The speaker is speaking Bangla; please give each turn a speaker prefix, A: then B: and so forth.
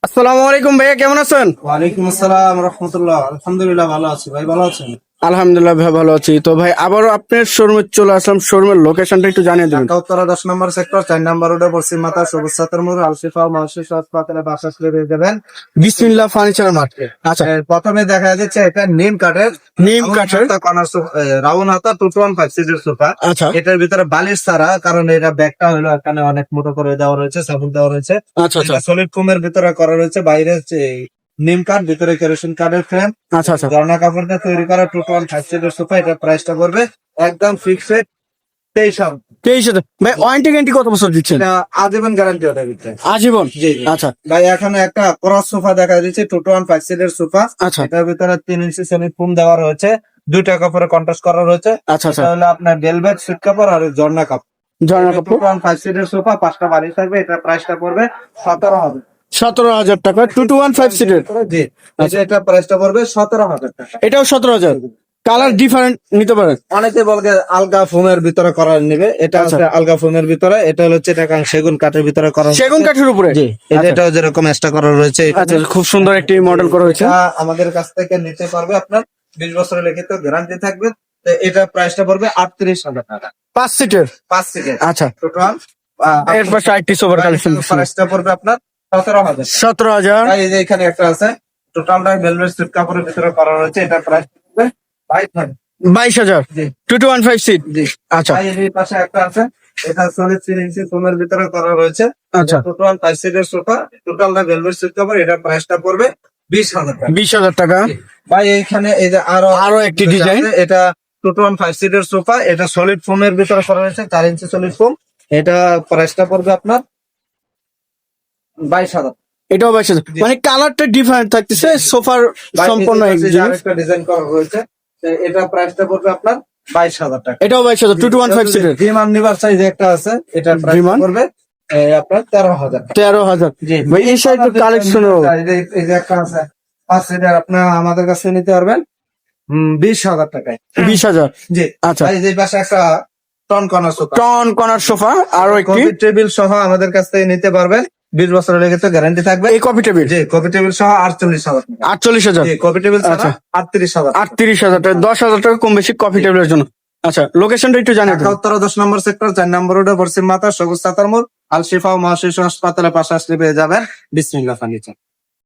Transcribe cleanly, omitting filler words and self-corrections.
A: আসসালামু আলাইকুম ভাইয়া, কেমন আছেন?
B: ওয়ালাইকুম আসসালাম রহমতুল্লাহ। আলহামদুলিল্লাহ ভালো আছি ভাই, ভালো আছেন?
A: আলহামদুলিল্লাহ ভাই, ভালো আছি। তো ভাই আবারও আপনার শোরুমে চলে আসলাম। শোরুমের লোকেশনটা একটু জানিয়ে দেবেন।
B: ঢাকা উত্তরা 10 নম্বর সেক্টর 4 নম্বর রোডে পশ্চিম মাথা সবুজ সাতের মোড় আলশিফা মহর্ষি হাসপাতালে বাসা পেয়ে যাবেন।
A: বিসমিল্লাহ ফার্নিচার মার্ট। আচ্ছা,
B: প্রথমে দেখা যাচ্ছে এটা নিম কাঠের
A: নিম কাঠের।
B: রাউন্ড হাতা 215 সিটের সোফা।
A: আচ্ছা
B: এটার ভিতরে বালিশ ছাড়া, কারণ এটা ব্যাগটা হলো এখানে অনেক মোটো করে দেওয়া রয়েছে, সাপোর্ট দেওয়া রয়েছে।
A: আচ্ছা আচ্ছা
B: সলিড ফোমের ভিতরে করা রয়েছে, বাইরে হচ্ছে নিম কাঠ, ভিতরে কেরোসিন কাঠের ফ্রেম,
A: আচ্ছা আচ্ছা
B: ঝর্ণা কাপড় দিয়ে তৈরি করা 215 সিটের সোফা। এটার প্রাইসটা পড়বে একদম ফিক্সড 23,000।
A: 23,000। ভাই ওয়ারেন্টি গ্যারান্টি কত বছর দিচ্ছেন?
B: এটা আজীবন গ্যারান্টি ওটা ভিতরে।
A: আজীবন।
B: জি জি।
A: আচ্ছা
B: ভাই এখানে একটা ক্রস সোফা দেখা যাচ্ছে, 215 সিটের সোফা।
A: আচ্ছা
B: এটার ভিতরে 3 ইঞ্চি সলিড ফোম দেওয়া রয়েছে, 2টা কাপড়ে কন্ট্রাস্ট করা রয়েছে।
A: আচ্ছা আচ্ছা।
B: এটা হলো আপনার ভেলভেট সুট কাপড় আর ঝর্ণা কাপড়।
A: ঝর্ণা কাপড়।
B: 215 সিটের সোফা, 5টা বালিশ থাকবে। এটা প্রাইসটা পড়বে 17,000।
A: 17,000 টাকা। 215 সিটের।
B: জি, এটা প্রাইসটা পড়বে 17,000 টাকা।
A: এটাও 17,000। কালার ডিফারেন্ট নিতে পারেন।
B: অনেকে বলবে আলগা ফোমের ভিতরে করা নেবে, এটা
A: আচ্ছা।
B: আছে আলগা ফোমের ভিতরে। এটা হলো চিটাগাং সেগুন কাঠের ভিতরে করা হয়েছে।
A: সেগুন কাঠের উপরে।
B: জি,
A: আচ্ছা।
B: এটাও যেরকম এক্সট্রা করা রয়েছে।
A: আচ্ছা, খুব সুন্দর একটি মডেল করা হয়েছে।
B: এটা আমাদের কাছ থেকে নিতে পারবে, আপনার 20 বছরের লিখিত গ্যারান্টি থাকবে। তো এটা প্রাইসটা পড়বে 38,000 টাকা।
A: 5 সিটের।
B: 5 সিটের
A: আচ্ছা।
B: টোটাল।
A: এরপর 60টি সোফার কালেকশন।
B: প্রাইসটা পড়বে আপনার 17,000।
A: 17,000।
B: এই যে এখানে একটা আছে, টোটালটা ভেলভেট সুট কাপড়ের ভিতরে করা রয়েছে। এটা প্রাইস পড়বে 22,000।
A: 22,000।
B: জি
A: 215 সিট।
B: জি।
A: আচ্ছা
B: এই পাশে একটা আছে, এটা সলিড 3 ইঞ্চি ফোমের ভিতরে করা রয়েছে।
A: আচ্ছা।
B: টোটাল 5 সিটের সোফা, টোটালটা ভেলভেট সুট কাপড়। এটা প্রাইসটা পড়বে 20,000 টাকা।
A: 20,000 টাকা।
B: ভাই এইখানে এই যে
A: আরো একটি ডিজাইন।
B: এটা 215 সিটের সোফা। এটা সলিড ফোমের ভিতরে করা রয়েছে, 4 ইঞ্চি সলিড ফোম। এটা প্রাইসটা পড়বে আপনার 22,000।
A: এটাও 22,000। মানে কালারটা ডিফারেন্ট থাকতেছে, সোফার সম্পূর্ণ এক জিনিস।
B: আরেকটা ডিজাইন করা রয়েছে, তো এটা প্রাইসটা পড়বে আপনার 22,000 টাকা।
A: এটাও 22,000। 215 সিটের।
B: বিমান নিবার সাইজ একটা আছে, এটা প্রাইস
A: বিমান?
B: পড়বে আপনার 13,000।
A: 13,000।
B: জি
A: ভাই এই সাইড কালেকশন।
B: এই যে একটা আছে 5 সিটার, আপনার আমাদের কাছে নিতে পারবেন 20,000 টাকায়।
A: 20,000।
B: জি
A: আচ্ছা।
B: ভাই, এই পাশে একটা টন কর্নার সোফা,
A: টন কর্নার সোফা আরো একটি।
B: কফি টেবিল সহ আমাদের কাছ থেকে নিতে পারবেন, 20 বছরের লেগে তো গ্যারান্টি থাকবে।
A: এই কপি টেবিল।
B: জি, কফি টেবিল সহ 48,000 টাকা।
A: 48,000।
B: জি, কফি টেবিল ছাড়া
A: আচ্ছা।
B: 38,000।
A: 38,000 টাকা। 10,000 টাকা কম বেশি কপি টেবিলের জন্য। আচ্ছা, লোকেশনটা একটু জানিয়ে
B: ঢাকা
A: দেবেন।
B: উত্তরা 10 নম্বর সেক্টর 4 নম্বর রোডে পশ্চিম মাথা সবুজ সাতার মোড় আল শিফা ও মহাশিশু হাসপাতালের পাশে আসলে পেয়ে যাবেন বিসমিল্লাহ ফার্নিচার।